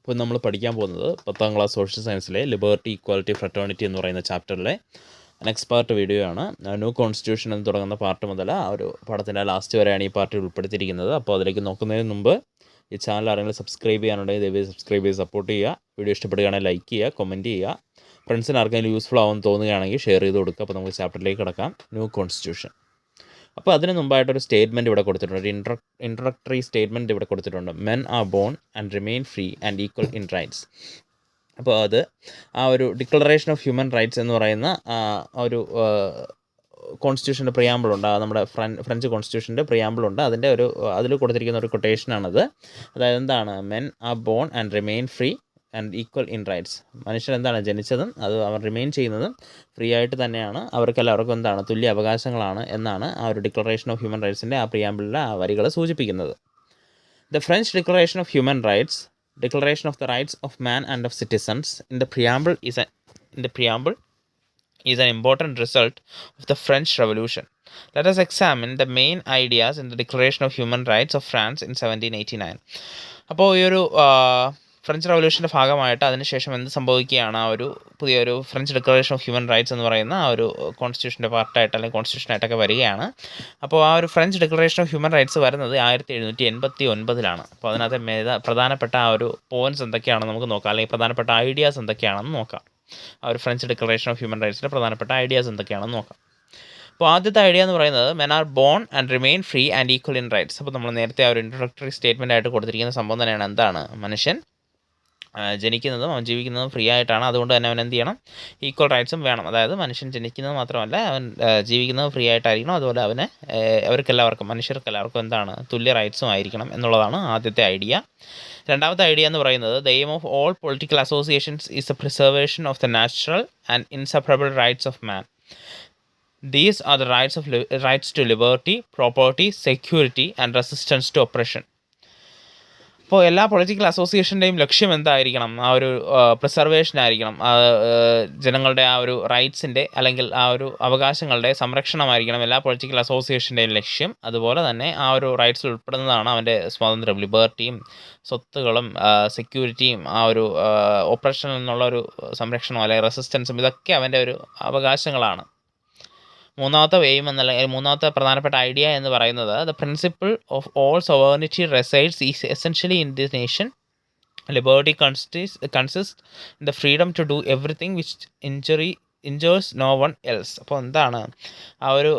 അപ്പോൾ നമ്മൾ പഠിക്കാൻ പോകുന്നത് 10ാം ക്ലാസ് സോഷ്യൽ സയൻസിലെ ലിബർട്ടി ഇക്വാലിറ്റി ഫ്രറ്റേണിറ്റി എന്ന് പറയുന്ന ചാപ്റ്ററിലെ നെക്സ്റ്റ് പാർട്ട് വീഡിയോ ആണ്. ന്യൂ കോൺസ്റ്റിറ്റ്യൂഷൻ എന്ന് തുടങ്ങുന്ന പാർട്ട് മുതൽ ആ ഒരു പാഠത്തിൻ്റെ ലാസ്റ്റ് വരെയാണ് ഈ പാർട്ടിൽ ഉൾപ്പെടുത്തിയിരിക്കുന്നത്. അപ്പോൾ അതിലേക്ക് നോക്കുന്നതിന് മുമ്പ് ഈ ചാനൽ ആരെങ്കിലും സബ്സ്ക്രൈബ് ചെയ്യാനുണ്ടെങ്കിൽ ദയവായി സബ്സ്ക്രൈബ് ചെയ്ത് സപ്പോർട്ട് ചെയ്യുക. വീഡിയോ ഇഷ്ടപ്പെടുകയാണെങ്കിൽ ലൈക്ക് ചെയ്യുക, കമൻറ്റ് ചെയ്യുക. ഫ്രണ്ട്സിന് ആർക്കെങ്കിലും യൂസ്ഫുൾ ആവുമെന്ന് തോന്നുകയാണെങ്കിൽ ഷെയർ ചെയ്ത് കൊടുക്കുക. അപ്പോൾ നമുക്ക് ചാപ്റ്ററിലേക്ക് കിടക്കാം. New constitution. അപ്പോൾ അതിന് മുമ്പായിട്ടൊരു സ്റ്റേറ്റ്മെൻറ്റ് ഇവിടെ കൊടുത്തിട്ടുണ്ട്, ഒരു ഇൻട്രൊഡക്ടറി സ്റ്റേറ്റ്മെൻറ്റ് ഇവിടെ കൊടുത്തിട്ടുണ്ട്. Men are born and remain free and equal in rights. അപ്പോൾ അത് ആ ഒരു ഡിക്ലറേഷൻ ഓഫ് ഹ്യൂമൻ റൈറ്റ്സ് എന്ന് പറയുന്ന ഒരു കോൺസ്റ്റിറ്റ്യൂഷൻ്റെ പ്രിയാമ്പിളുണ്ട്, നമ്മുടെ ഫ്രഞ്ച് കോൺസ്റ്റിറ്റ്യൂഷൻ്റെ പ്രിയാമ്പിളുണ്ട്. അതിൻ്റെ അതിൽ കൊടുത്തിരിക്കുന്ന ഒരു കൊട്ടേഷനാണത്. അതായത് എന്താണ്? Men are born and remain free and equal in rights. മനുഷ്യൻ എന്താണ്? ജനിച്ചതും അത് അവർ റിമെയിൻ ചെയ്യുന്നതും ഫ്രീ ആയിട്ട് തന്നെയാണ്. അവർക്കെല്ലാവർക്കും എന്താണ്? തുല്യ അവകാശങ്ങളാണ് എന്നാണ് ആ ഒരു ഡിക്ലറേഷൻ ഓഫ് ഹ്യൂമൻ റൈറ്റ്സിൻ്റെ ആ പ്രിയാമ്പിളിലെ ആ വരികൾ സൂചിപ്പിക്കുന്നത്. The French declaration of human rights, Declaration of the Rights of Man and of Citizens, in the preamble is an important result of the French Revolution. Let us examine the main ideas in the Declaration of Human Rights of France in 1789. അപ്പോൾ ഈ ഒരു French റവല്യൂഷൻ്റെ ഭാഗമായിട്ട് അതിനുശേഷം എന്ത് സംഭവിക്കുകയാണ്? ആ ഒരു പുതിയൊരു French declaration of human rights എന്ന് പറയുന്ന ആ ഒരു കോൺസ്റ്റിറ്റ്യൂഷൻ്റെ പാർട്ടായിട്ട് അല്ലെങ്കിൽ കോൺസ്റ്റിറ്റ്യൂഷനായിട്ടൊക്കെ വരികയാണ്. അപ്പോൾ ആ ഒരു French declaration of human rights വരുന്നത് 1789. അപ്പോൾ അതിനകത്ത് പ്രധാനപ്പെട്ട ആ ഒരു പോയിൻറ്റ്സ് എന്തൊക്കെയാണെന്ന് നമുക്ക് നോക്കാം, അല്ലെങ്കിൽ പ്രധാനപ്പെട്ട ഐഡിയാസ് എന്തൊക്കെയാണെന്ന് നോക്കാം. ആ ഒരു ഫ്രഞ്ച് ഡിക്ലറേഷൻ ഓഫ് ഹ്യൂമൻ റൈറ്റ്സിൻ്റെ പ്രധാനപ്പെട്ട ഐഡിയാസ് എന്തൊക്കെയാണെന്ന് നോക്കാം. അപ്പോൾ ആദ്യത്തെ ഐഡിയ എന്ന് പറയുന്നത് men are born and remain free and equal in rights. അപ്പോൾ നമ്മൾ നേരത്തെ ആ ഒരു ഇൻട്രൊഡക്ടറി സ്റ്റേറ്റ്മെൻ്റ് ആയിട്ട് കൊടുത്തിരിക്കുന്ന സംഭവം തന്നെയാണ്. എന്താണ്? മനുഷ്യൻ ജനിക്കുന്നതും അവൻ ജീവിക്കുന്നതും ഫ്രീ ആയിട്ടാണ്. അതുകൊണ്ട് തന്നെ അവൻ എന്ത് ചെയ്യണം? ഈക്വൽ റൈറ്റ്സും വേണം. അതായത് മനുഷ്യൻ ജനിക്കുന്നത് മാത്രമല്ല, അവൻ ജീവിക്കുന്നത് ഫ്രീ ആയിട്ടായിരിക്കണം. അതുപോലെ അവന് മനുഷ്യർക്കെല്ലാവർക്കും എന്താണ്? തുല്യ റൈറ്റ്സും ആയിരിക്കണം എന്നുള്ളതാണ് ആദ്യത്തെ ഐഡിയ. രണ്ടാമത്തെ ഐഡിയ എന്ന് പറയുന്നത് the aim of all political associations is the preservation of the natural and inseparable rights of man. These are the rights to liberty, property, security and resistance to oppression. അപ്പോൾ എല്ലാ political അസോസിയേഷൻ്റെയും ലക്ഷ്യം എന്തായിരിക്കണം? ആ ഒരു preservation ആയിരിക്കണം. ജനങ്ങളുടെ ആ ഒരു റൈറ്റ്സിൻ്റെ അല്ലെങ്കിൽ ആ ഒരു അവകാശങ്ങളുടെ സംരക്ഷണമായിരിക്കണം എല്ലാ പൊളിറ്റിക്കൽ അസോസിയേഷൻ്റെയും ലക്ഷ്യം. അതുപോലെ തന്നെ ആ ഒരു റൈറ്റ്സിൽ ഉൾപ്പെടുന്നതാണ് അവൻ്റെ സ്വാതന്ത്ര്യം, ലിബർട്ടിയും, സ്വത്തുകളും, സെക്യൂരിറ്റിയും, ആ ഒരു ഓപ്പറേഷനിൽ നിന്നുള്ളൊരു സംരക്ഷണം അല്ലെങ്കിൽ റെസിസ്റ്റൻസും, ഇതൊക്കെ അവൻ്റെ ഒരു അവകാശങ്ങളാണ്. മൂന്നാമത്തെ പ്രധാനപ്പെട്ട ഐഡിയ എന്ന് പറയുന്നത് the principle of all sovereignty resides is essentially in this nation. Liberty consist in the freedom to do everything which injures no one else. അപ്പോൾ എന്താണ്? ആ ഒരു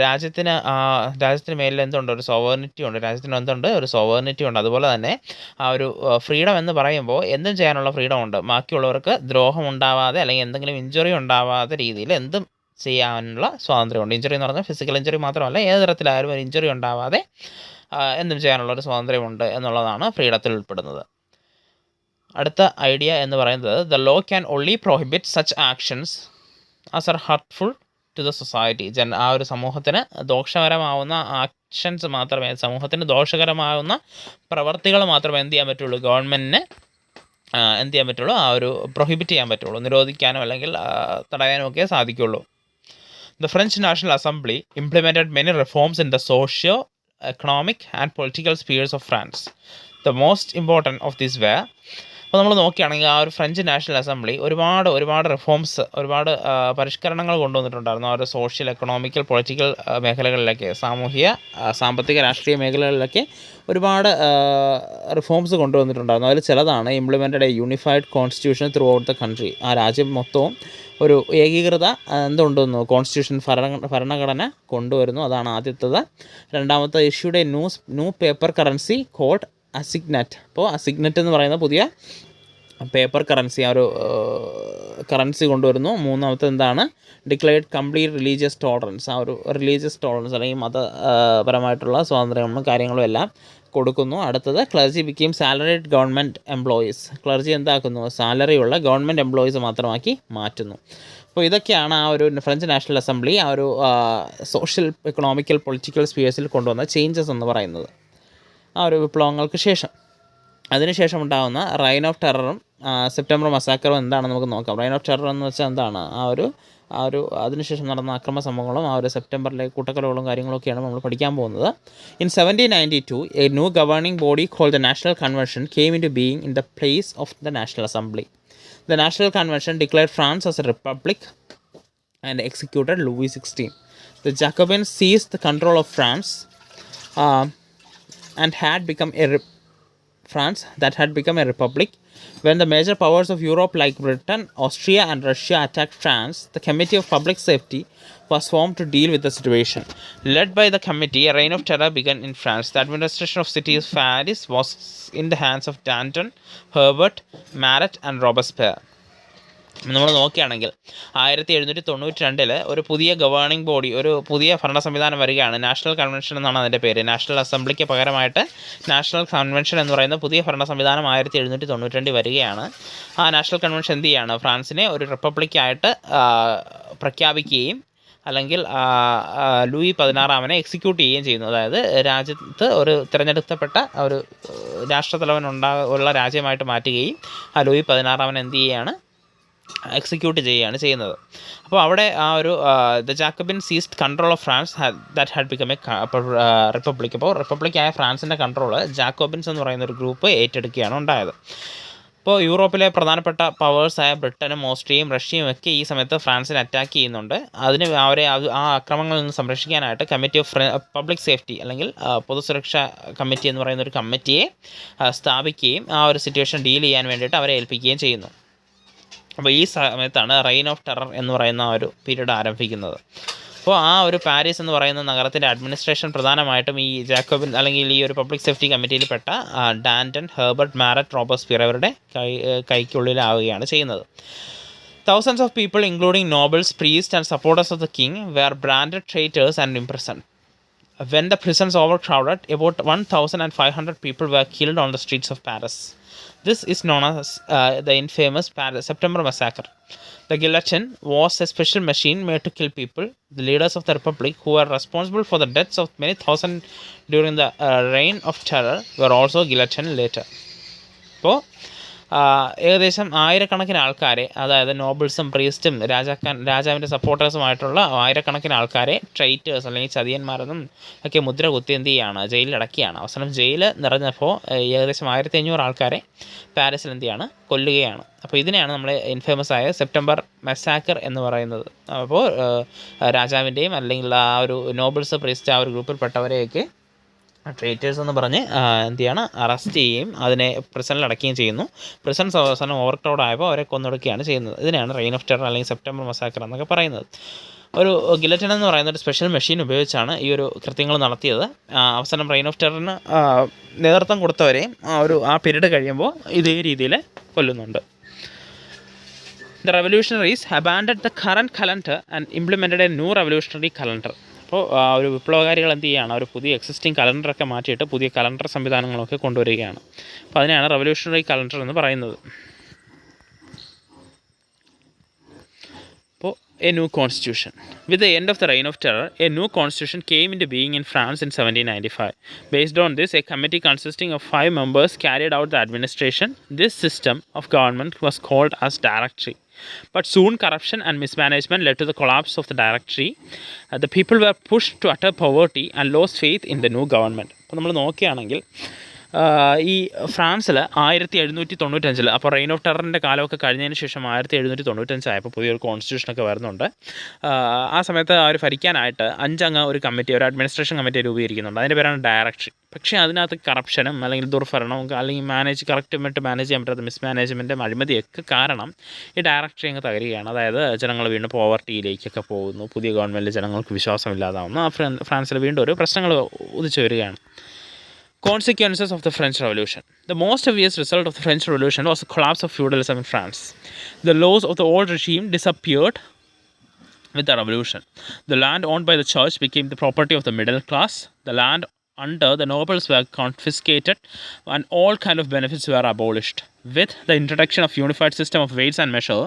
രാജ്യത്തിന് മേലിൽ എന്തുണ്ട്? ഒരു സോവറിനിറ്റി ഉണ്ട്. രാജ്യത്തിന് എന്തുണ്ട്? ഒരു സോവറിനിറ്റി ഉണ്ട്. അതുപോലെ തന്നെ ആ ഒരു ഫ്രീഡം എന്ന് പറയുമ്പോൾ എന്തും ചെയ്യാനുള്ള ഫ്രീഡം ഉണ്ട്. ബാക്കിയുള്ളവർക്ക് ദ്രോഹം ഉണ്ടാവാതെ അല്ലെങ്കിൽ എന്തെങ്കിലും ഇഞ്ചുറി ഉണ്ടാവാത്ത രീതിയിൽ എന്തും ചെയ്യാനുള്ള സ്വാതന്ത്ര്യമുണ്ട്. ഇഞ്ചുറി എന്ന് പറഞ്ഞാൽ ഫിസിക്കൽ ഇഞ്ചുറി മാത്രമല്ല, ഏത് തരത്തിലായാലും ഒരു ഇഞ്ചുറി ഉണ്ടാവാതെ എന്തും ചെയ്യാനുള്ളൊരു സ്വാതന്ത്ര്യമുണ്ട് എന്നുള്ളതാണ് ഫ്രീഡത്തിൽ ഉൾപ്പെടുന്നത്. അടുത്ത ഐഡിയ എന്ന് പറയുന്നത് the law can only prohibit such actions as are hurtful to the society. ആ ഒരു സമൂഹത്തിന് ദോഷകരമാവുന്ന ആക്ഷൻസ് മാത്രമേ, സമൂഹത്തിന് ദോഷകരമാവുന്ന പ്രവർത്തികൾ മാത്രമേ എന്ത് ചെയ്യാൻ പറ്റുള്ളൂ? ഗവൺമെൻറ്റിന് എന്ത് ചെയ്യാൻ പറ്റുള്ളൂ? ആ ഒരു പ്രൊഹിബിറ്റ് ചെയ്യാൻ പറ്റുള്ളൂ. നിരോധിക്കാനോ അല്ലെങ്കിൽ തടയാനോ ഒക്കെ സാധിക്കുള്ളൂ. The French National Assembly implemented many reforms in the socio-economic and political spheres of France. The most important of these were, അപ്പോൾ നമ്മൾ നോക്കുകയാണെങ്കിൽ ആ ഒരു ഫ്രഞ്ച് നാഷണൽ അസംബ്ലി ഒരുപാട് റിഫോംസ്, ഒരുപാട് പരിഷ്കരണങ്ങൾ കൊണ്ടുവന്നിട്ടുണ്ടായിരുന്നു. ആ ഒരു സോഷ്യൽ, എക്കണോമിക്കൽ, പൊളിറ്റിക്കൽ മേഖലകളിലൊക്കെ, സാമ്പത്തിക, രാഷ്ട്രീയ മേഖലകളിലൊക്കെ ഒരുപാട് റിഫോംസ് കൊണ്ടുവന്നിട്ടുണ്ടായിരുന്നു. അതിൽ ചിലതാണ് implemented A unified constitution through out the country. ആ രാജ്യം മൊത്തവും ഒരു ഏകീകൃത കോൺസ്റ്റിറ്റ്യൂഷൻ, ഭരണഘടന കൊണ്ടുവരുന്നു. അതാണ് ആദ്യത്തേത്. രണ്ടാമത്തെ issued a new paper currency called assignat. അപ്പോൾ അസിഗ്നറ്റ് എന്ന് പറയുന്ന പുതിയ പേപ്പർ കറൻസി, ആ ഒരു കറൻസി കൊണ്ടുവരുന്നു. മൂന്നാമത്തെ എന്താണ്? Declared complete religious tolerance. ആ ഒരു റിലീജിയസ് ടോളറൻസ് അല്ലെങ്കിൽ മതപരമായിട്ടുള്ള സ്വാതന്ത്ര്യങ്ങളും കാര്യങ്ങളും എല്ലാം കൊടുക്കുന്നു. അടുത്തത് clergy became salaried government employees. Clergy എന്താക്കുന്നു? സാലറിയുള്ള ഗവൺമെൻറ് എംപ്ലോയീസ് മാത്രമാക്കി മാറ്റുന്നു. അപ്പോൾ ഇതൊക്കെയാണ് ആ ഒരു ഫ്രഞ്ച് നാഷണൽ അസംബ്ലി ആ ഒരു സോഷ്യൽ, എക്കണോമിക്കൽ, പൊളിറ്റിക്കൽ സ്പിയേഴ്സിൽ കൊണ്ടുവന്ന ചേഞ്ചസ് എന്ന് പറയുന്നത്. ആ ഒരു വിപ്ലവങ്ങൾക്ക് ശേഷം, അതിനുശേഷം ഉണ്ടാകുന്ന റൈൻ ഓഫ് ടെററും സെപ്റ്റംബർ മസാക്കറും എന്താണെന്ന് നമുക്ക് നോക്കാം. റൈൻ ഓഫ് ടെറർ എന്ന് വെച്ചാൽ എന്താണ്? ആ ഒരു അതിനുശേഷം നടന്ന അക്രമ സംഭവങ്ങളും ആ ഒരു സെപ്റ്റംബറിലെ കൂട്ടക്കൊലകളും കാര്യങ്ങളൊക്കെയാണ് നമ്മൾ പഠിക്കാൻ പോകുന്നത്. In 1792, a new governing body called the National Convention came into being in the place of the National Assembly. The National Convention declared France as a republic and executed Louis XVI. The Jacobins seized the control of France and had become a republic. When the major powers of Europe like Britain, Austria and Russia attacked France, the Committee of Public Safety was formed to deal with the situation. Led by the committee, a reign of terror began in France. The administration of cities Paris was in the hands of Danton, Herbert, Marat and Robespierre. നമ്മൾ നോക്കുകയാണെങ്കിൽ 1792 ഒരു പുതിയ governing body, ഒരു പുതിയ ഭരണ സംവിധാനം വരികയാണ്. National convention എന്നാണ് അതിൻ്റെ പേര്. നാഷണൽ അസംബ്ലിക്ക് പകരമായിട്ട് നാഷണൽ കൺവെൻഷൻ എന്ന് പറയുന്ന പുതിയ ഭരണ സംവിധാനം 1792 വരികയാണ്. ആ നാഷണൽ കൺവെൻഷൻ എന്ത് ചെയ്യാണ്? ഫ്രാൻസിനെ ഒരു റിപ്പബ്ലിക്കായിട്ട് പ്രഖ്യാപിക്കുകയും അല്ലെങ്കിൽ ലൂയി 16 എക്സിക്യൂട്ട് ചെയ്യുകയും ചെയ്യുന്നു. അതായത് രാജ്യത്ത് ഒരു തിരഞ്ഞെടുക്കപ്പെട്ട ഒരു രാഷ്ട്രത്തലവൻ ഉള്ള രാജ്യമായിട്ട് മാറ്റുകയും ആ ലൂയി 16 എന്ത് ചെയ്യുകയാണ്? എക്സിക്യൂട്ട് ചെയ്യുകയാണ് ചെയ്യുന്നത്. അപ്പോൾ അവിടെ ആ ഒരു the Jacobin seized control of France that had become a republic. അപ്പോൾ റിപ്പബ്ലിക്കായ ഫ്രാൻസിൻ്റെ കൺട്രോൾ ജാക്കോബിൻസ് എന്ന് പറയുന്ന ഒരു ഗ്രൂപ്പ് ഏറ്റെടുക്കുകയാണ് ഉണ്ടായത്. ഇപ്പോൾ യൂറോപ്പിലെ പ്രധാനപ്പെട്ട പവേഴ്സായ ബ്രിട്ടനും ഓസ്ട്രിയയും റഷ്യയും ഒക്കെ ഈ സമയത്ത് ഫ്രാൻസിനെ അറ്റാക്ക് ചെയ്യുന്നുണ്ട്. അവരെ ആ അക്രമങ്ങളിൽ നിന്ന് സംരക്ഷിക്കാനായിട്ട് കമ്മിറ്റി ഓഫ് പബ്ലിക് സേഫ്റ്റി അല്ലെങ്കിൽ പൊതുസുരക്ഷാ കമ്മിറ്റി എന്ന് പറയുന്ന ഒരു കമ്മിറ്റിയെ സ്ഥാപിക്കുകയും ആ ഒരു സിറ്റുവേഷൻ ഡീൽ ചെയ്യാൻ വേണ്ടിയിട്ട് അവരെ ഏൽപ്പിക്കുകയും ചെയ്യുന്നു. അപ്പോൾ ഈ സമയത്താണ് റെയിൻ ഓഫ് ടെറർ എന്ന് പറയുന്ന ഒരു പീരീഡ് ആരംഭിക്കുന്നത്. അപ്പോൾ ആ ഒരു പാരീസ് എന്ന് പറയുന്ന നഗരത്തിൻ്റെ അഡ്മിനിസ്ട്രേഷൻ പ്രധാനമായിട്ടും ഈ ജാക്കോബിൻ അല്ലെങ്കിൽ ഈ ഒരു പബ്ലിക് സേഫ്റ്റി കമ്മിറ്റിയിൽപ്പെട്ട ഡാൻറ്റൺ, ഹെർബർട്ട്, മാരറ്റ്, റോബസ്പിയർ അവരുടെ കൈക്കുള്ളിലാവുകയാണ് ചെയ്യുന്നത്. Thousands of people, including nobles, priests and supporters of the king, were branded traitors and imprisoned. When the prisons overcrowded, about 1,500 people were killed on the streets of Paris. This is known as the infamous September Massacre. The guillotine was a special machine made to kill people. The leaders of the Republic, who were responsible for the deaths of many thousand during the reign of terror, were also guillotined later. അപ്പോൾ ഏകദേശം ആയിരക്കണക്കിന് ആൾക്കാരെ, അതായത് നോബിൾസും പ്രീസ്റ്റും രാജാവിൻ്റെ സപ്പോർട്ടേഴ്സുമായിട്ടുള്ള ആയിരക്കണക്കിന് ആൾക്കാരെ ട്രൈറ്റേഴ്സ് അല്ലെങ്കിൽ ചതിയന്മാരെന്നും ഒക്കെ മുദ്ര കുത്തി എന്ത് ചെയ്യുകയാണ്? ജയിലിലടക്കിയാണ്. അവസാനം ജയിൽ നിറഞ്ഞപ്പോൾ ഏകദേശം 1500 ആൾക്കാരെ പാരീസിൽ എന്ത് ചെയ്യാണ്? കൊല്ലുകയാണ്. അപ്പോൾ ഇതിനെയാണ് നമ്മൾ ഇൻഫേമസ് ആയ സെപ്റ്റംബർ മെസാക്കർ എന്ന് പറയുന്നത്. അപ്പോൾ രാജാവിൻ്റെയും അല്ലെങ്കിൽ ആ ഒരു നോബിൾസ് പ്രീസ്റ്റ് ആ ഒരു ഗ്രൂപ്പിൽപ്പെട്ടവരെയൊക്കെ ട്രേറ്റേഴ്സ് എന്ന് പറഞ്ഞ് എന്ത് ചെയ്യാണ്? അറസ്റ്റ് ചെയ്യുകയും അതിനെ പ്രിസണിൽ അടയ്ക്കുകയും ചെയ്യുന്നു. പ്രിസൺസ് അവസാനം ഓവർ ക്രൗഡ് ആയപ്പോൾ അവരെ കൊന്നൊടുക്കുകയാണ് ചെയ്യുന്നത്. ഇതിനെയാണ് റെയിൻ ഓഫ് ടെറർ അല്ലെങ്കിൽ സെപ്റ്റംബർ മസാക്കർ എന്നൊക്കെ പറയുന്നത്. ഒരു ഗില്ലറ്റിൻ എന്ന് പറയുന്ന ഒരു സ്പെഷ്യൽ മെഷീൻ ഉപയോഗിച്ചാണ് ഈ ഒരു കൃത്യങ്ങൾ നടത്തിയത്. അവസാനം റെയിൻ ഓഫ് ടെററിന് നേതൃത്വം കൊടുത്തവരെയും ആ പീരീഡ് കഴിയുമ്പോൾ ഇതേ രീതിയിൽ കൊല്ലുന്നുണ്ട്. The revolutionaries abandoned the current calendar and implemented a new revolutionary calendar. അപ്പോൾ ഒരു വിപ്ലവകാരികൾ എന്ത് ചെയ്യുകയാണ്? ഒരു പുതിയ എക്സിസ്റ്റിംഗ് കലണ്ടറൊക്കെ മാറ്റിയിട്ട് പുതിയ കലണ്ടർ സംവിധാനങ്ങളൊക്കെ കൊണ്ടുവരികയാണ്. അപ്പോൾ അതിനെയാണ് റവല്യൂഷണറി കലണ്ടർ എന്ന് പറയുന്നത്. അപ്പോൾ a new constitution. With the end of the reign of terror, a new constitution came into being in France in 1795. Based on this, a committee consisting of 5 members carried out the administration. This system of government was called as Directory. But soon corruption and mismanagement led to the collapse of the Directory. The people were pushed to utter poverty and lost faith in the new government. അപ്പോൾ നമ്മൾ നോക്കുകയാണെങ്കിൽ ഈ ഫ്രാൻസിൽ 1795 അപ്പോൾ reign of ടെററിൻ്റെ കാലമൊക്കെ കഴിഞ്ഞതിന് ശേഷം 1795 ആയപ്പോൾ പുതിയൊരു കോൺസ്റ്റിറ്റ്യൂഷനൊക്കെ വരുന്നുണ്ട്. ആ സമയത്ത് അവർ ഭരിക്കാനായിട്ട് 5 അംഗ ഒരു കമ്മിറ്റി, ഒരു അഡ്മിനിസ്ട്രേഷൻ കമ്മിറ്റി രൂപീകരിക്കുന്നുണ്ട്. അതിൻ്റെ പേരാണ് ഡയറക്ടറി. പക്ഷേ അതിനകത്ത് കറപ്ഷനും അല്ലെങ്കിൽ ദുർഭരണവും അല്ലെങ്കിൽ കറക്റ്റായിട്ട് മാനേജ് ചെയ്യാൻ പറ്റാത്ത മിസ്മാനേജ്മെൻറ്റും അഴിമതിയൊക്കെ കാരണം ഈ ഡയറക്ടറി അങ്ങ് തകരുകയാണ്. അതായത് ജനങ്ങൾ വീണ്ടും പോവർട്ടിയിലേക്കൊക്കെ പോകുന്നു. പുതിയ ഗവൺമെൻറ്റിൽ ജനങ്ങൾക്ക് വിശ്വാസമില്ലാതാവുന്നു. ഫ്രാൻസിൽ വീണ്ടും ഒരു പ്രശ്നങ്ങൾ ഉദിച്ചു വരികയാണ്. Consequences of the French Revolution. The most obvious result of the French Revolution was the collapse of feudalism in France. The laws of the old regime disappeared with the revolution. The land owned by the church became the property of the middle class. The land under the nobles were confiscated and all kind of benefits were abolished. With the introduction of unified system of weights and measure,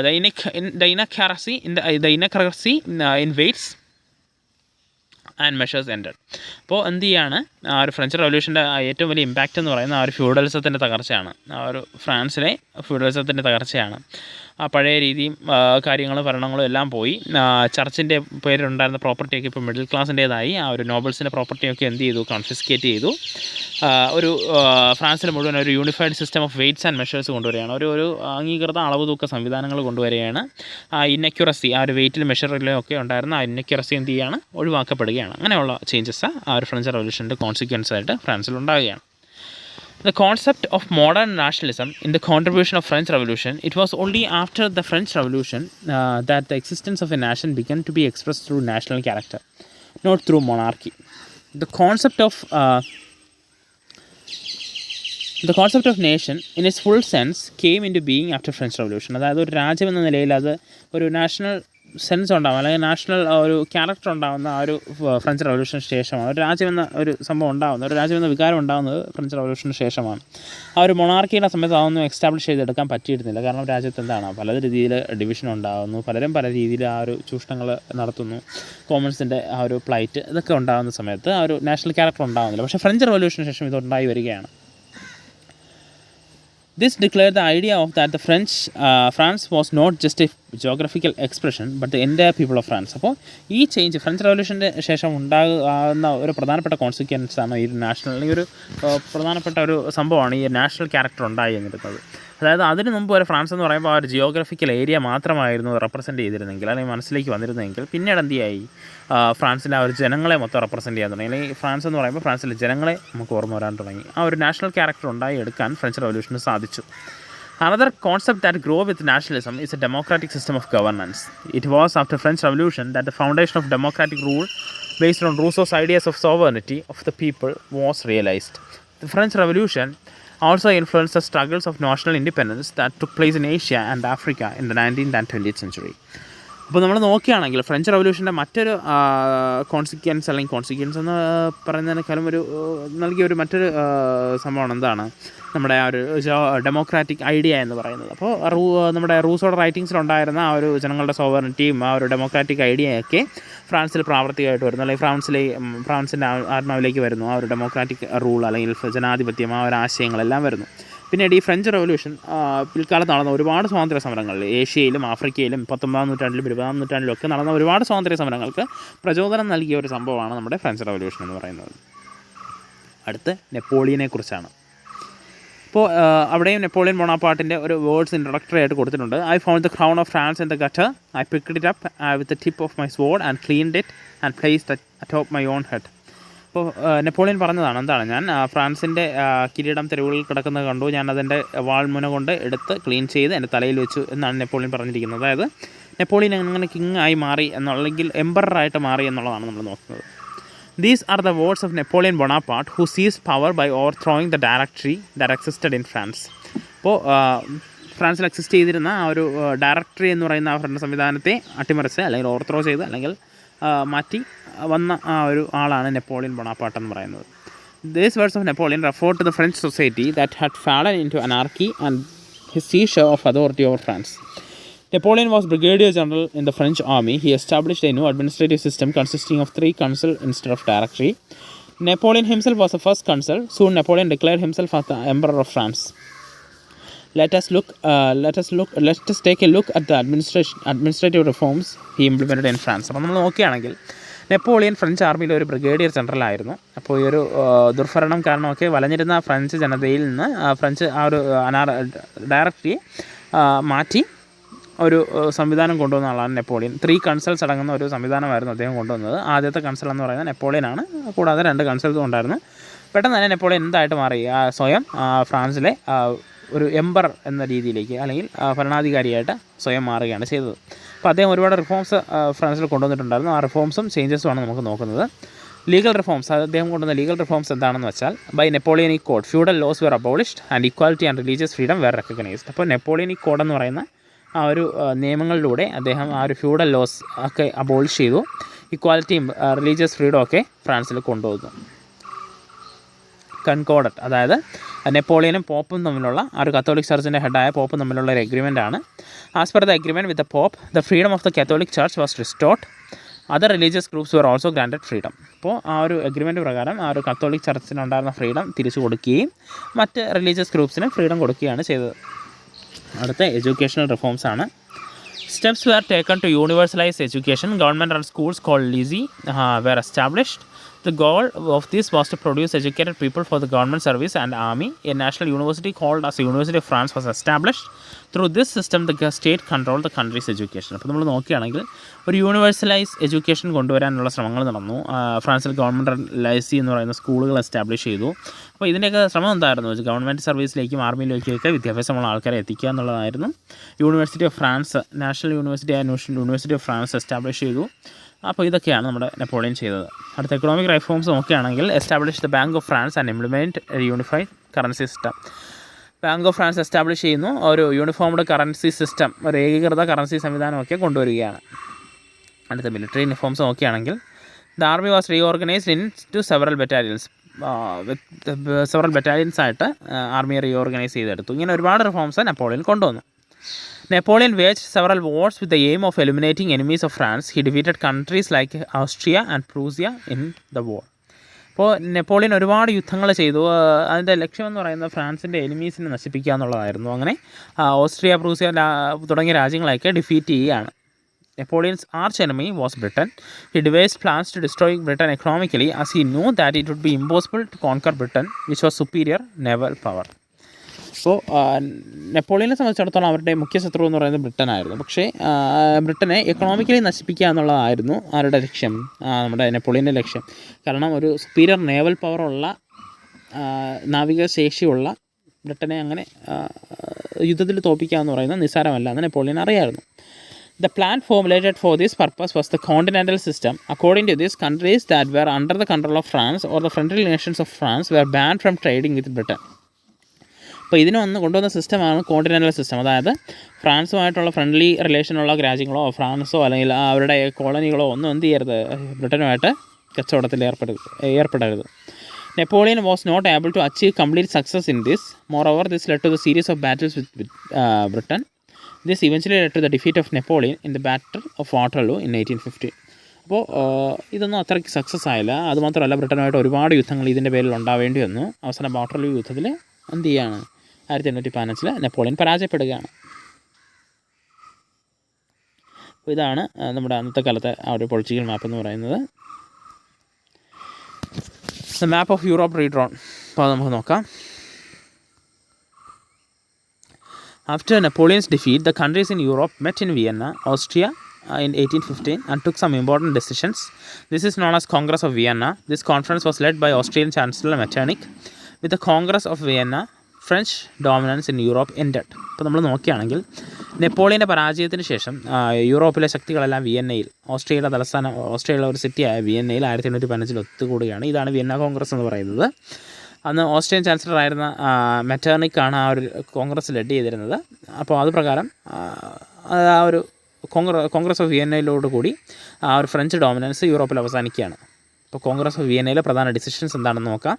the inaccuracy in weights and measures ended. അപ്പോൾ എന്ത് ചെയ്യാണ്? ആ ഒരു French റവല്യൂഷൻ്റെ ഏറ്റവും വലിയ impact എന്ന് പറയുന്നത് ആ ഒരു ഫ്യൂഡലിസത്തിൻ്റെ തകർച്ചയാണ്. ആ ഒരു ഫ്രാൻസിലെ ഫ്യൂഡലിസത്തിൻ്റെ തകർച്ചയാണ്. പഴയ രീതിയും കാര്യങ്ങളും ഭരണങ്ങളും എല്ലാം പോയി. ചർച്ചിൻ്റെ പേരിലുണ്ടായിരുന്ന പ്രോപ്പർട്ടിയൊക്കെ ഇപ്പോൾ മിഡിൽ ക്ലാസ്സിൻ്റേതായി. ആ ഒരു നോബൽസിൻ്റെ പ്രോപ്പർട്ടിയൊക്കെ എന്ത് ചെയ്തു? കോൺഫിസ്കേറ്റ് ചെയ്തു. ഒരു ഫ്രാൻസിൽ മുഴുവൻ ഒരു unified system of weights and measures കൊണ്ടുവരികയാണ്. ഒരു അംഗീകൃത അളവ് തൂക്ക സംവിധാനങ്ങൾ കൊണ്ടുവരികയാണ്. ആ ഇന്നക്യുറസി, ആ ഒരു വെയ്റ്റിൽ മെഷറിലും ഒക്കെ ഉണ്ടായിരുന്ന ആ ഇന്നക്യുറസി എന്ത് ചെയ്യുകയാണ്? ഒഴിവാക്കപ്പെടുകയാണ്. അങ്ങനെയുള്ള ചേഞ്ചസ് ആ ഒരു ഫ്രഞ്ച് റവല്യൂഷൻ്റെ കോൺസിക്വൻസ് ആയിട്ട് ഫ്രാൻസിൽ ഉണ്ടാവുകയാണ്. The concept of modern nationalism in the contribution of French Revolution, it was only after the French Revolution that the existence of a nation began to be expressed through national character, not through monarchy. The concept of nation in its full sense came into being after French Revolution. അതായത് ഒരു രാജ്യം എന്ന നിലയിൽ അത് ഒരു national sense ഉണ്ടാകും, അല്ലെങ്കിൽ national ഒരു ക്യാരക്ടർ ഉണ്ടാകുന്ന ആ ഒരു ഫ്രഞ്ച് റവല്യൂഷന് ശേഷമാണ്. ഒരു രാജ്യം എന്ന ഒരു സംഭവം ഉണ്ടാകുന്നത്, ഒരു രാജ്യം എന്ന വികാരം ഉണ്ടാകുന്നത് ഫ്രഞ്ച് റവല്യൂഷന് ശേഷമാണ്. ആ ഒരു മൊണാർക്കിയുടെ സമയത്ത് അതൊന്നും എസ്റ്റാബ്ലിഷ് ചെയ്തെടുക്കാൻ പറ്റിയിരുന്നില്ല. കാരണം രാജ്യത്ത് എന്താണ്, പല രീതിയിൽ ഡിവിഷൻ ഉണ്ടാകുന്നു, പലരും പല രീതിയിൽ ആ ഒരു ചൂഷണങ്ങൾ നടത്തുന്നു, കോമൺസിൻ്റെ ആ ഒരു പ്ലൈറ്റ് ഇതൊക്കെ ഉണ്ടാകുന്ന സമയത്ത് ആ ഒരു നാഷണൽ ക്യാരക്ടർ ഉണ്ടാകുന്നില്ല. പക്ഷേ ഫ്രഞ്ച് റവല്യൂഷന് ശേഷം ഇതുണ്ടായി വരികയാണ്. This declared the idea of that the France was not just a geographical expression but the entire people of France. അപ്പോൾ ഈ ചേഞ്ച് ഫ്രഞ്ച് റവല്യൂഷൻ്റെ ശേഷം ഉണ്ടാകുന്ന ഒരു പ്രധാനപ്പെട്ട കോൺസിക്വൻസ് ആണ് ഈ നാഷണൽ, അല്ലെങ്കിൽ ഒരു പ്രധാനപ്പെട്ട ഒരു സംഭവമാണ് ഈ നാഷണൽ ക്യാരക്ടർ ഉണ്ടായി എന്നിരുന്നത്. അതായത് അതിന് മുമ്പ് വരെ ഫ്രാൻസ് എന്ന് പറയുമ്പോൾ ആ ഒരു ജിയോഗ്രഫിക്കൽ ഏരിയ മാത്രമായിരുന്നു റെപ്രസെൻറ്റ് ചെയ്തിരുന്നെങ്കിൽ, അല്ലെങ്കിൽ മനസ്സിലേക്ക് വന്നിരുന്നെങ്കിൽ, പിന്നീട് എന്തിയായി ഫ്രാൻസിൻ്റെ ആ ഒരു ജനങ്ങളെ മൊത്തം റെപ്രസെൻറ്റ് ചെയ്യാൻ തുടങ്ങി. അല്ലെങ്കിൽ ഫ്രാൻസ് എന്ന് പറയുമ്പോൾ ഫ്രാൻസിലെ ജനങ്ങളെ നമുക്ക് ഓർമ്മ വരാൻ തുടങ്ങി. ആ ഒരു നാഷണൽ ക്യാരക്ടർ ഉണ്ടായി എടുക്കാൻ ഫ്രഞ്ച് റവല്യൂഷന് സാധിച്ചു. Another concept that grew with nationalism is a democratic system of governance. It was after French Revolution that the foundation of democratic rule based on Rousseau's ideas of sovereignty of the people was realized. The French Revolution also influenced the struggles of national independence that took place in Asia and Africa in the 19th and 20th century. അപ്പോൾ നമ്മൾ നോക്കുകയാണെങ്കിൽ French റവല്യൂഷൻ്റെ മറ്റൊരു consequence, അല്ലെങ്കിൽ consequence എന്ന് പറയുന്നതിനേക്കാളും നൽകിയ മറ്റൊരു സംഭവമാണ് എന്താണ്, നമ്മുടെ ആ ഒരു ഡെമോക്രാറ്റിക് ഐഡിയ എന്ന് പറയുന്നത്. അപ്പോൾ നമ്മുടെ റൂസോയുടെ റൈറ്റിങ്സിലുണ്ടായിരുന്ന ആ ഒരു ജനങ്ങളുടെ സോവറിനിറ്റിയും ആ ഒരു ഡെമോക്രാറ്റിക് ഐഡിയയൊക്കെ ഫ്രാൻസിൽ പ്രാവർത്തികമായിട്ട് വരുന്നു, അല്ലെങ്കിൽ ഫ്രാൻസിൻ്റെ ആത്മാവിലേക്ക് വരുന്നു. ആ ഒരു ഡെമോക്രാറ്റിക് റൂൾ, അല്ലെങ്കിൽ ജനാധിപത്യം, ആ ഒരു ആശയങ്ങളെല്ലാം വരുന്നു. പിന്നീട് ഈ ഫ്രഞ്ച് റവല്യൂഷൻ പിൽക്കാലത്ത് നടന്ന ഒരുപാട് സ്വാതന്ത്ര്യ സമരങ്ങളിൽ, ഏഷ്യയിലും ആഫ്രിക്കയിലും 19ാം നൂറ്റാണ്ടിലും 20ാം നൂറ്റാണ്ടിലും ഒക്കെ നടന്ന ഒരുപാട് സ്വാതന്ത്ര്യ സമരങ്ങൾക്ക് പ്രചോദനം നൽകിയ ഒരു സംഭവമാണ് നമ്മുടെ ഫ്രഞ്ച് റവല്യൂഷൻ എന്ന് പറയുന്നത്. അടുത്ത് നെപ്പോളിയനെ കുറിച്ചാണ്. അപ്പോൾ അവിടെയും നെപ്പോളിയൻ ബൊണാപ്പാർട്ടിൻ്റെ ഒരു വേർഡ്സ് ഇൻട്രൊഡക്ടറി ആയിട്ട് കൊടുത്തിട്ടുണ്ട്. I found the crown of France in the gutter, I picked it up with the tip of my sword and cleaned it and placed atop my own head. അപ്പോൾ Napoleon പറഞ്ഞതാണ് എന്താണ്, ഞാൻ ഫ്രാൻസിൻ്റെ കിരീടം തെരുവുകളിൽ കിടക്കുന്നത് കണ്ടു, ഞാൻ അതിൻ്റെ വാൾമുന കൊണ്ട് എടുത്ത് ക്ലീൻ ചെയ്ത് എൻ്റെ തലയിൽ വെച്ചു എന്നാണ് നെപ്പോളിയൻ പറഞ്ഞിരിക്കുന്നത്. അതായത് നെപ്പോളിയൻ എങ്ങനെ കിങ് ആയി മാറി അല്ലെങ്കിൽ എംപററായിട്ട് മാറി എന്നുള്ളതാണ് നമ്മൾ നോക്കുന്നത്. These are the words of Napoleon Bonaparte, who seized power by overthrowing the directory that existed in France. അപ്പോൾ ഫ്രാൻസിൽ എക്സിസ്റ്റ് ചെയ്തിരുന്ന ആ ഒരു ഡയറക്ടറി എന്ന് പറയുന്ന ആ ഭരണ സംവിധാനത്തെ അട്ടിമറിച്ച് അല്ലെങ്കിൽ ഓവർത്രോ ചെയ്ത് അല്ലെങ്കിൽ മാറ്റി വന്ന ആ ഒരു ആളാണ് നെപ്പോളിയൻ ബൊണാപ്പാർട്ട് എന്ന് പറയുന്നത്. These words of Napoleon refer to the French society that had fallen into anarchy and his seizure of authority over France. Napoleon was brigadier general in the French army. He established a new administrative system consisting of 3 consuls instead of directory. Napoleon himself was the first consul. Soon Napoleon declared himself as the emperor of France. Let us take a look at the administrative reforms he implemented in France. അപ്പോൾ നമ്മൾ നോക്കുകയാണെങ്കിൽ Napoleon French ആർമിയിലെ ഒരു brigadier general ആയിരുന്നു. അപ്പോൾ ഈ ഒരു ദുർഭരണം കാരണമൊക്കെ വലഞ്ഞിരുന്ന French ജനതയിൽ നിന്ന് French ആ ഒരു ഡയറക്ടറിയെ മാറ്റി ഒരു സംവിധാനം കൊണ്ടുവന്ന ആളാണ് നെപ്പോളിയൻ. 3 കൺസൾസ് അടങ്ങുന്ന ഒരു സംവിധാനമായിരുന്നു അദ്ദേഹം കൊണ്ടുവന്നത്. ആദ്യത്തെ കൺസൾ എന്ന് പറയുന്നത് നെപ്പോളിയനാണ്. കൂടാതെ 2 കൺസൾസും ഉണ്ടായിരുന്നു. പെട്ടെന്ന് തന്നെ നെപ്പോളിയൻ എന്തായിട്ട് മാറി, സ്വയം ഫ്രാൻസിലെ ഒരു എംപറർ എന്ന രീതിയിലേക്ക്, അല്ലെങ്കിൽ ഭരണാധികാരിയായിട്ട് സ്വയം മാറുകയാണ് ചെയ്തത്. അപ്പോൾ അദ്ദേഹം ഒരുപാട് റിഫോംസ് ഫ്രാൻസിൽ കൊണ്ടുവന്നിട്ടുണ്ടായിരുന്നു. ആ റിഫോംസും ചേഞ്ചസുമാണ് നമുക്ക് നോക്കുന്നത്. ലീഗൽ റിഫോംസ്, അദ്ദേഹം കൊണ്ടുവന്ന ലീഗൽ റിഫോംസ് എന്താണെന്ന് വെച്ചാൽ, by Napoleonic code feudal laws were abolished and equality and religious freedom were recognised. അപ്പോൾ നെപ്പോളിയനിക് കോഡ് എന്ന് പറയുന്ന ആ ഒരു നിയമങ്ങളിലൂടെ അദ്ദേഹം ആ ഒരു ഫ്യൂഡൽ ലോസ് ഒക്കെ അബോളിഷ് ചെയ്തു. ഇക്വാലിറ്റിയും റിലീജിയസ് ഫ്രീഡം ഒക്കെ ഫ്രാൻസിൽ കൊണ്ടുവന്നു. കൺകോർഡറ്റ്, അതായത് നെപ്പോളിയനും പോപ്പും തമ്മിലുള്ള ആ ഒരു കത്തോലിക് ചർച്ചിൻ്റെ ഹെഡായ പോപ്പും തമ്മിലുള്ള ഒരു എഗ്രിമെൻ്റാണ്. As per the agreement with the pope, the freedom of the Catholic church was restored. Other religious groups were also granted freedom. അപ്പോൾ ആ ഒരു എഗ്രിമെൻറ്റ് പ്രകാരം ആ ഒരു കത്തോലിക് ചർച്ചിനുണ്ടായിരുന്ന ഫ്രീഡം തിരിച്ചു കൊടുക്കുകയും മറ്റ് റിലീജിയസ് ഗ്രൂപ്പ്സിന് ഫ്രീഡം കൊടുക്കുകയാണ് ചെയ്തത്. അടുത്ത എഡ്യൂക്കേഷണൽ റിഫോംസ് ആണ്. Steps were taken to universalize education. Government-run schools called lycée were established. The goal of this was to produce educated people for the government service and army. A national university called as the University of France was established. Through this system, the state controlled the country's education. അപ്പോൾ നമ്മൾ നോക്കുകയാണെങ്കിൽ ഒരു യൂണിവേഴ്സലൈസ് education കൊണ്ടുവരാനുള്ള ശ്രമങ്ങൾ നടന്നു. ഫ്രാൻസിൽ government lazy എന്ന് പറയുന്ന സ്കൂളുകൾ എസ്റ്റാബ്ലിഷ് ചെയ്തു. അപ്പോൾ ഇതിൻ്റെയൊക്കെ ശ്രമം എന്തായിരുന്നു വെച്ചാൽ ഗവൺമെൻറ് സർവീസിലേക്കും ആർമിയിലേക്കൊക്കെ വിദ്യാഭ്യാസമുള്ള ആൾക്കാരെ എത്തിക്കുക എന്നുള്ളതായിരുന്നു. University of France, national university of France establish ചെയ്തു. അപ്പോൾ ഇതൊക്കെയാണ് നമ്മുടെ നെപ്പോളിയൻ ചെയ്തത്. അടുത്ത എക്കണോമിക് റിഫോംസ് നോക്കുകയാണെങ്കിൽ establish the bank of France and implement unified currency system. Bank of France establish ചെയ്യുന്നു, ഒരു യൂണിഫോംഡ് കറൻസി സിസ്റ്റം, ഒരു ഏകീകൃത കറൻസി സംവിധാനമൊക്കെ കൊണ്ടുവരികയാണ്. അടുത്ത മിലിറ്ററി റിഫോംസ് നോക്കുകയാണെങ്കിൽ the army was reorganised into several battalions. Several battalions ആയിട്ട് ആർമിയെ റീഓർഗനൈസ് ചെയ്തെടുത്തു. ഇങ്ങനെ ഒരുപാട് റിഫോംസ് നെപ്പോളിയൻ കൊണ്ടുവന്നു. Napoleon waged several wars with the aim of eliminating enemies of France. He defeated countries like Austria and Prussia in the war. അപ്പോൾ Napoleon ഒരുപാട് യുദ്ധങ്ങൾ ചെയ്തു. അതിൻ്റെ ലക്ഷ്യമെന്ന് പറയുന്നത് ഫ്രാൻസിൻ്റെ എനിമീസിനെ നശിപ്പിക്കുക എന്നുള്ളതായിരുന്നു. അങ്ങനെ ഓസ്ട്രിയ, പ്രൂസിയ തുടങ്ങിയ രാജ്യങ്ങളെയൊക്കെ ഡിഫീറ്റ് ചെയ്യുകയാണ്. Napoleon's arch enemy was Britain. He devised plans to destroy Britain economically as he knew that it would be impossible to conquer Britain, which was superior naval power. അപ്പോൾ നെപ്പോളിയനെ സംബന്ധിച്ചിടത്തോളം അവരുടെ മുഖ്യ ശത്രു എന്ന് പറയുന്നത് ബ്രിട്ടനായിരുന്നു. പക്ഷേ ബ്രിട്ടനെ എക്കണോമിക്കലി നശിപ്പിക്കുക എന്നുള്ളതായിരുന്നു ആരുടെ ലക്ഷ്യം, നമ്മുടെ നെപ്പോളിയൻ്റെ ലക്ഷ്യം. കാരണം ഒരു സുപ്പീരിയർ നേവൽ പവറുള്ള നാവികശേഷിയുള്ള ബ്രിട്ടനെ അങ്ങനെ യുദ്ധത്തിൽ തോൽപ്പിക്കുക എന്ന് പറയുന്നത് നിസ്സാരമല്ല എന്ന് നെപ്പോളിയൻ അറിയാമായിരുന്നു. The plan formulated for this purpose was the continental system. According to this, countries that were under the control of France or the friendly nations of France were banned from trading with Britain. അപ്പോൾ ഇതിനൊന്ന് കൊണ്ടുവന്ന സിസ്റ്റമാണ് continental system. അതായത് ഫ്രാൻസുമായിട്ടുള്ള friendly റിലേഷനുള്ള രാജ്യങ്ങളോ ഫ്രാൻസോ അല്ലെങ്കിൽ അവരുടെ കോളനികളോ ഒന്നും എന്ത് ചെയ്യരുത്, ബ്രിട്ടനുമായിട്ട് കച്ചവടത്തിൽ ഏർപ്പെടരുത്. Napoleon was not able to achieve complete success in this. Moreover, this led to the series of battles with Britain. This eventually led to the defeat of Napoleon in the Battle of Waterloo in 1815. അപ്പോൾ ഇതൊന്നും അത്രയ്ക്ക് success ആയില്ല. അതുമാത്രമല്ല ബ്രിട്ടനുമായിട്ട് ഒരുപാട് യുദ്ധങ്ങൾ ഇതിൻ്റെ പേരിൽ ഉണ്ടാവേണ്ടി വന്നു. അവസാനം വാട്ടർലൂ യുദ്ധത്തിൽ എന്ത് ചെയ്യാണ്, 1815 നെപ്പോളിയൻ പരാജയപ്പെടുകയാണ്. അപ്പോൾ ഇതാണ് നമ്മുടെ അന്നത്തെ കാലത്തെ ആ ഒരു പൊളിറ്റിക്കൽ മാപ്പ് എന്ന് പറയുന്നത്. The map of Europe redrawn. അപ്പോൾ അത് നമുക്ക് നോക്കാം. After Napoleon's defeat, the countries in Europe met in Vienna, Austria, in 1815 and took some important decisions. This is known as Congress of Vienna. This conference was led by Austrian Chancellor Metternich. With the Congress of Vienna, French dominance in Europe ended. അപ്പോൾ നമ്മൾ നോക്കുകയാണെങ്കിൽ നെപ്പോളിയൻ്റെ പരാജയത്തിന് ശേഷം യൂറോപ്പിലെ ശക്തികളെല്ലാം വിയന്നയിൽ, ഓസ്ട്രിയയുടെ തലസ്ഥാനം, ഓസ്ട്രിയയിലെ ഒരു സിറ്റിയായ വിയന്നയിൽ 1815 ഒത്തുകൂടുകയാണ്. ഇതാണ് Vienna Congress എന്ന് പറയുന്നത്. അന്ന് ഓസ്ട്രിയൻ ചാൻസലർ ആയിരുന്ന മെറ്റേർണിക്കാണ് ആ ഒരു കോൺഗ്രസ് ലീഡ് ചെയ്തിരുന്നത്. അപ്പോൾ അത് പ്രകാരം ആ ഒരു കോൺഗ്രസ് ഓഫ് വിയന്നയിലോട് കൂടി ആ ഒരു ഫ്രഞ്ച് ഡോമിനൻസ് യൂറോപ്പിൽ അവസാനിക്കുകയാണ്. അപ്പോൾ കോൺഗ്രസ് ഓഫ് വിയന്നയിലെ പ്രധാന ഡിസിഷൻസ് എന്താണെന്ന് നോക്കാം.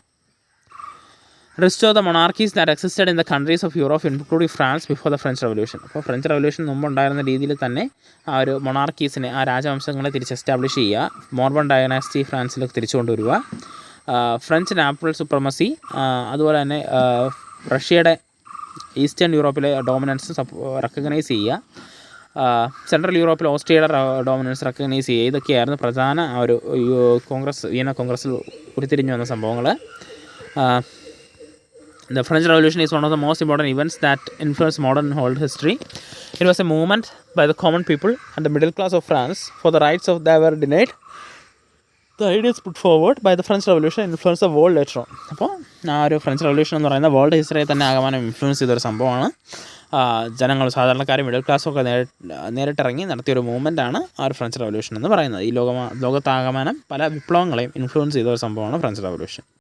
Restore the monarchies that existed in the countries of Europe, including France, before the French Revolution. അപ്പോൾ ഫ്രഞ്ച് റവല്യൂഷൻ മുമ്പുണ്ടായിരുന്ന രീതിയിൽ തന്നെ ആ ഒരു മൊണാർക്കീസിനെ, ആ രാജവംശങ്ങളെ തിരിച്ച് എസ്റ്റാബ്ലിഷ് ചെയ്യുക. മോർബൺ ഡയനാസ്റ്റി ഫ്രാൻസിലേക്ക് തിരിച്ചു കൊണ്ടുവരിക. ഫ്രഞ്ച് നാപ്പൽ സുപ്രമസി, അതുപോലെ തന്നെ റഷ്യയുടെ ഈസ്റ്റേൺ യൂറോപ്പിലെ ഡോമിനൻസ് റെക്കഗ്നൈസ് ചെയ്യുക. സെൻട്രൽ യൂറോപ്പിൽ ഓസ്ട്രിയയുടെ ഡോമിനൻസ് റെക്കഗ്നൈസ് ചെയ്യുക. ഇതൊക്കെയായിരുന്നു പ്രധാന ആ ഒരു കോൺഗ്രസ്, വിയന്ന കോൺഗ്രസ്സിൽ ഉരുത്തിരിഞ്ഞു വന്ന സംഭവങ്ങൾ. The French Revolution is one of the most important events that influenced modern world history. It was a movement by the common people and the middle class of France for the rights of they were denied. The ideas put forward by the French Revolution influenced the world later on. അപ്പോൾ ആ ഒരു French revolution എന്ന് പറയുന്ന world ഹിസ്റ്ററിയെ തന്നെ ആകമാനം influence ചെയ്തൊരു സംഭവമാണ്. ജനങ്ങൾ, സാധാരണക്കാരും മിഡിൽ ക്ലാസ്സും ഒക്കെ നേരിട്ടിറങ്ങി നടത്തിയൊരു മൂവ്മെൻറ്റാണ് ആ ഒരു ഫ്രഞ്ച് റവല്യൂഷൻ എന്ന് പറയുന്നത്. ഈ ലോകത്താകമാനം പല വിപ്ലവങ്ങളെയും ഇൻഫ്ലുവൻസ് ചെയ്ത ഒരു സംഭവമാണ് ഫ്രഞ്ച് റവല്യൂഷൻ.